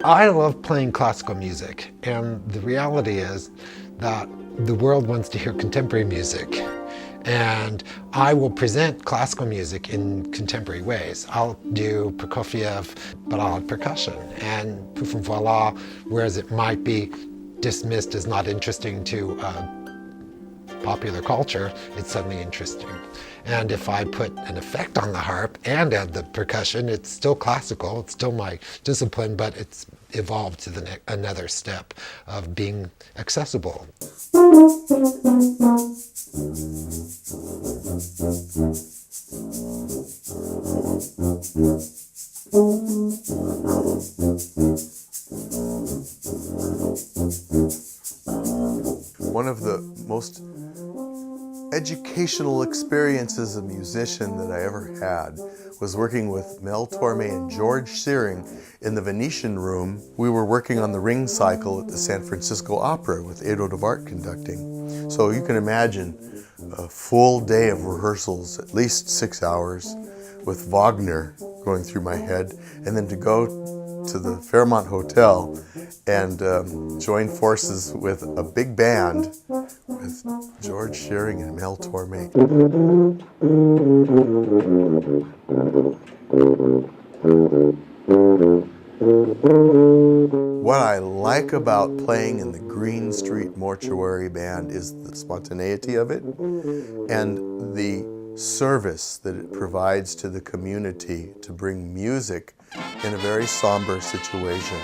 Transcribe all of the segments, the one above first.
I love playing classical music, and the reality is that the world wants to hear contemporary music. And I will present classical music in contemporary ways. I'll do Prokofiev, but I'll have percussion. And pouf and voila, whereas it might be dismissed as not interesting to popular culture, it's suddenly interesting. And if I put an effect on the harp and add the percussion, it's still classical, it's still my discipline, but it's evolved to the another step of being accessible. One of the most educational experiences as a musician that I ever had was working with Mel Torme and George Shearing in the Venetian Room. We were working on the ring cycle at the San Francisco Opera with Edo de Bart conducting. So you can imagine a full day of rehearsals, at least 6 hours, with Wagner going through my head, and then to go to the Fairmont Hotel and join forces with a big band with George Shearing and Mel Torme. What I like about playing in the Green Street Mortuary Band is the spontaneity of it and the service that it provides to the community to bring music in a very somber situation.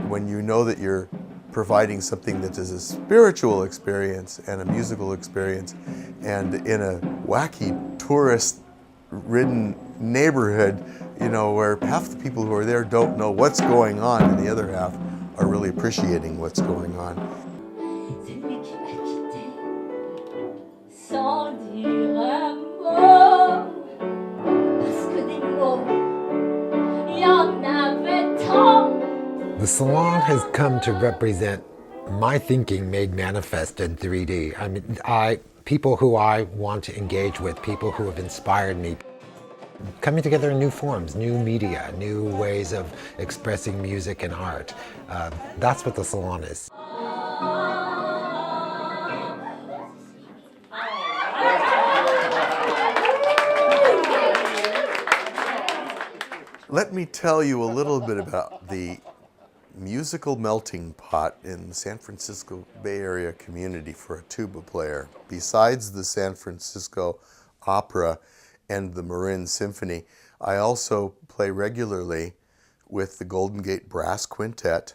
When you know that you're providing something that is a spiritual experience and a musical experience, and in a wacky tourist-ridden neighborhood, you know, where half the people who are there don't know what's going on and the other half are really appreciating what's going on. The salon has come to represent my thinking made manifest in 3D. I mean, people who I want to engage with, people who have inspired me, coming together in new forms, new media, new ways of expressing music and art. That's what the salon is. Let me tell you a little bit about the musical melting pot in the San Francisco Bay Area community for a tuba player. Besides the San Francisco Opera and the Marin Symphony, I also play regularly with the Golden Gate Brass Quintet,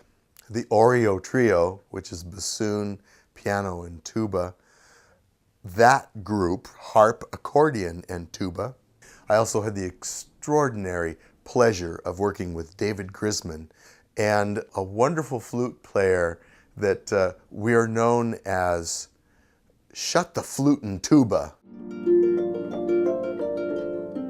the Oreo Trio, which is bassoon, piano, and tuba, that group, harp, accordion, and tuba. I also had the extraordinary pleasure of working with David Grisman and a wonderful flute player that we are known as Shut the Flute and Tuba.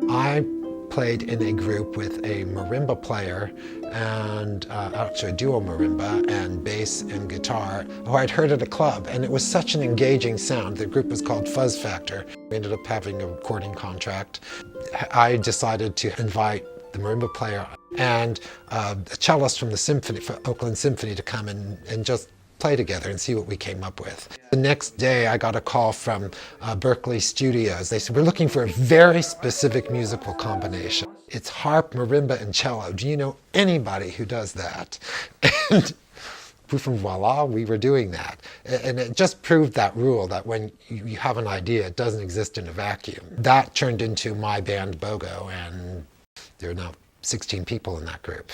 I played in a group with a marimba player and actually a duo marimba and bass and guitar who I'd heard at a club, and it was such an engaging sound. The group was called Fuzz Factor. We ended up having a recording contract. I decided to invite the marimba player and a cellist from the symphony, from Oakland Symphony, to come and just play together and see what we came up with. The next day I got a call from Berkeley Studios. They said, we're looking for a very specific musical combination. It's harp, marimba, and cello. Do you know anybody who does that? And poof and voila, we were doing that. And it just proved that rule that when you have an idea, it doesn't exist in a vacuum. That turned into my band BOGO, and there are now 16 people in that group.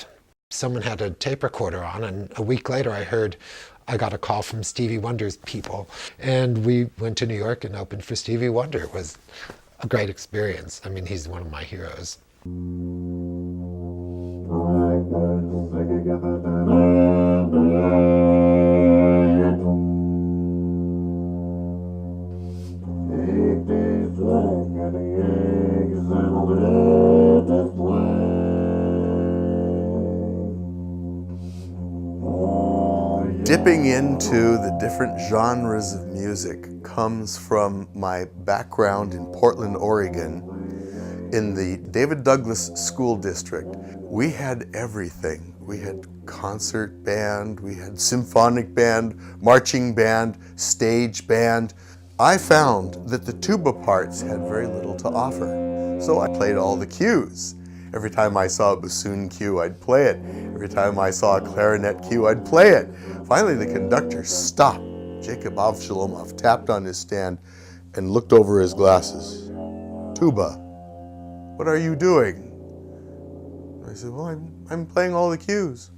Someone had a tape recorder on, and a week later I got a call from Stevie Wonder's people, and we went to New York and opened for Stevie Wonder. It was a great experience. I mean, he's one of my heroes. Dipping into the different genres of music comes from my background in Portland, Oregon, in the David Douglas School District. We had everything. We had concert band, we had symphonic band, marching band, stage band. I found that the tuba parts had very little to offer, so I played all the cues. Every time I saw a bassoon cue, I'd play it. Every time I saw a clarinet cue, I'd play it. Finally, the conductor stopped. Jacob Avshalomov tapped on his stand and looked over his glasses. "Tuba, what are you doing?" I said, "Well, I'm playing all the cues."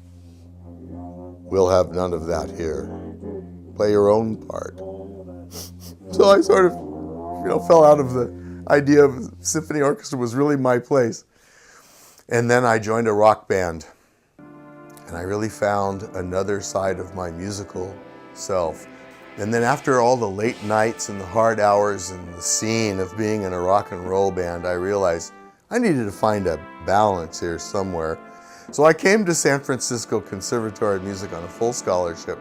"We'll have none of that here. Play your own part." So I sort of, fell out of the idea of symphony orchestra was really my place. And then I joined a rock band, and I really found another side of my musical self. And then after all the late nights and the hard hours and the scene of being in a rock and roll band, I realized I needed to find a balance here somewhere. So I came to San Francisco Conservatory of Music on a full scholarship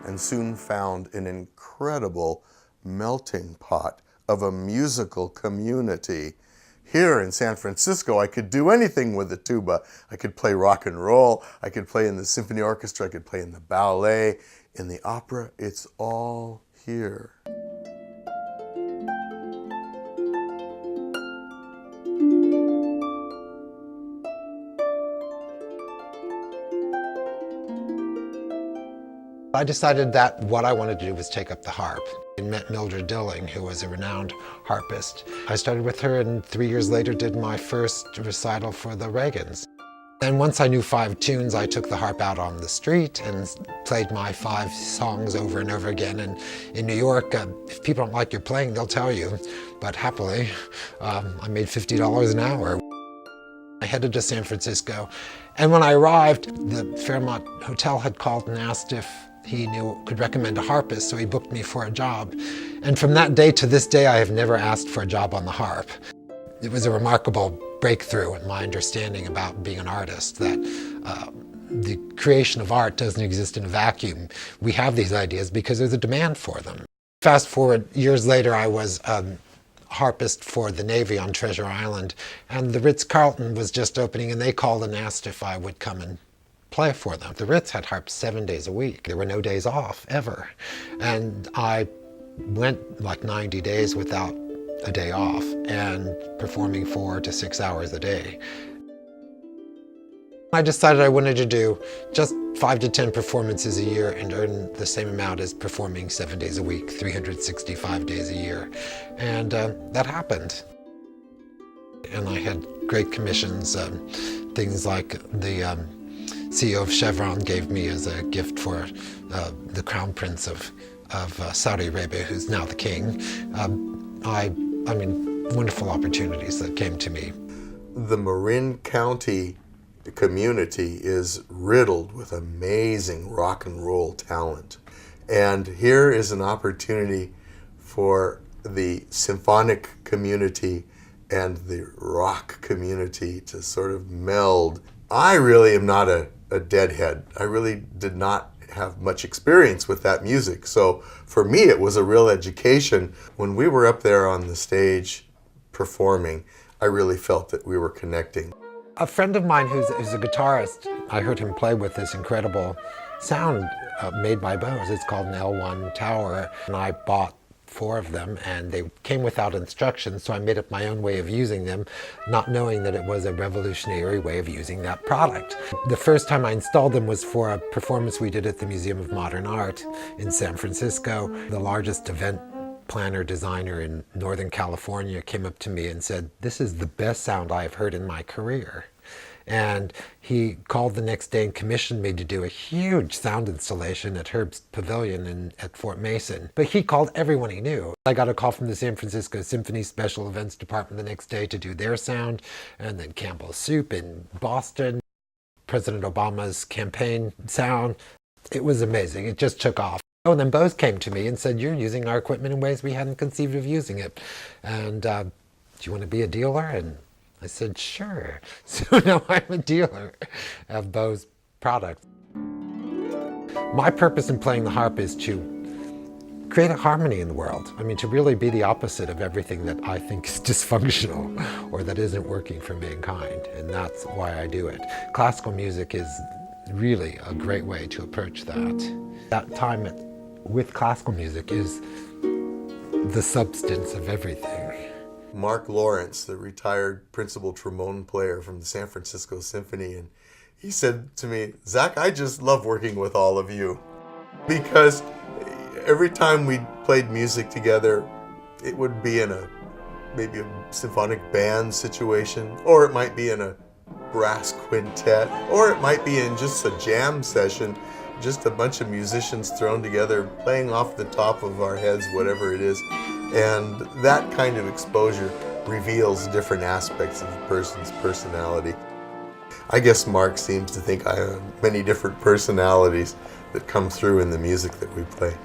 and soon found an incredible melting pot of a musical community. Here in San Francisco, I could do anything with the tuba. I could play rock and roll, I could play in the symphony orchestra, I could play in the ballet, in the opera. It's all here. I decided that what I wanted to do was take up the harp. I met Mildred Dilling, who was a renowned harpist. I started with her, and 3 years later did my first recital for the Reagans. And once I knew 5 tunes, I took the harp out on the street and played my 5 songs over and over again. And in New York, if people don't like your playing, they'll tell you. But happily, I made $50 an hour. I headed to San Francisco, and when I arrived, the Fairmont Hotel had called and asked if he could recommend a harpist, so he booked me for a job. And from that day to this day, I have never asked for a job on the harp. It was a remarkable breakthrough in my understanding about being an artist, that the creation of art doesn't exist in a vacuum. We have these ideas because there's a demand for them. Fast forward years later, I was harpist for the Navy on Treasure Island, and the Ritz-Carlton was just opening, and they called and asked if I would come and play for them. The Ritz had harps 7 days a week. There were no days off, ever. And I went like 90 days without a day off and performing 4 to 6 hours a day. I decided I wanted to do just 5 to 10 performances a year and earn the same amount as performing 7 days a week, 365 days a year. And that happened. And I had great commissions, things like the CEO of Chevron gave me as a gift for the Crown Prince of Saudi Arabia, who's now the king. I mean, wonderful opportunities that came to me. The Marin County community is riddled with amazing rock and roll talent. And here is an opportunity for the symphonic community and the rock community to sort of meld. I really am not a deadhead. I really did not have much experience with that music. So for me, it was a real education. When we were up there on the stage performing, I really felt that we were connecting. A friend of mine who's a guitarist, I heard him play with this incredible sound made by Bose. It's called an L1 Tower, and I bought 4 of them, and they came without instructions, so I made up my own way of using them, not knowing that it was a revolutionary way of using that product. The first time I installed them was for a performance we did at the Museum of Modern Art in San Francisco. The largest event planner designer in Northern California came up to me and said, "This is the best sound I've heard in my career." And he called the next day and commissioned me to do a huge sound installation at Harpist Pavilion at Fort Mason. But he called everyone he knew. I got a call from the San Francisco Symphony Special Events Department the next day to do their sound, and then Campbell's Soup in Boston, President Obama's campaign sound. It was amazing. It just took off. Oh, and then Bose came to me and said, "You're using our equipment in ways we hadn't conceived of using it. And do you want to be a dealer?" And I said, "Sure." So now I'm a dealer of Bose products. My purpose in playing the harp is to create a harmony in the world. I mean, to really be the opposite of everything that I think is dysfunctional or that isn't working for mankind. And that's why I do it. Classical music is really a great way to approach that. That time with classical music is the substance of everything. Mark Lawrence, the retired principal trombone player from the San Francisco Symphony, and he said to me, "Zach, I just love working with all of you." Because every time we played music together, it would be in maybe a symphonic band situation, or it might be in a brass quintet, or it might be in just a jam session, just a bunch of musicians thrown together, playing off the top of our heads, whatever it is. And that kind of exposure reveals different aspects of a person's personality. I guess Mark seems to think I have many different personalities that come through in the music that we play.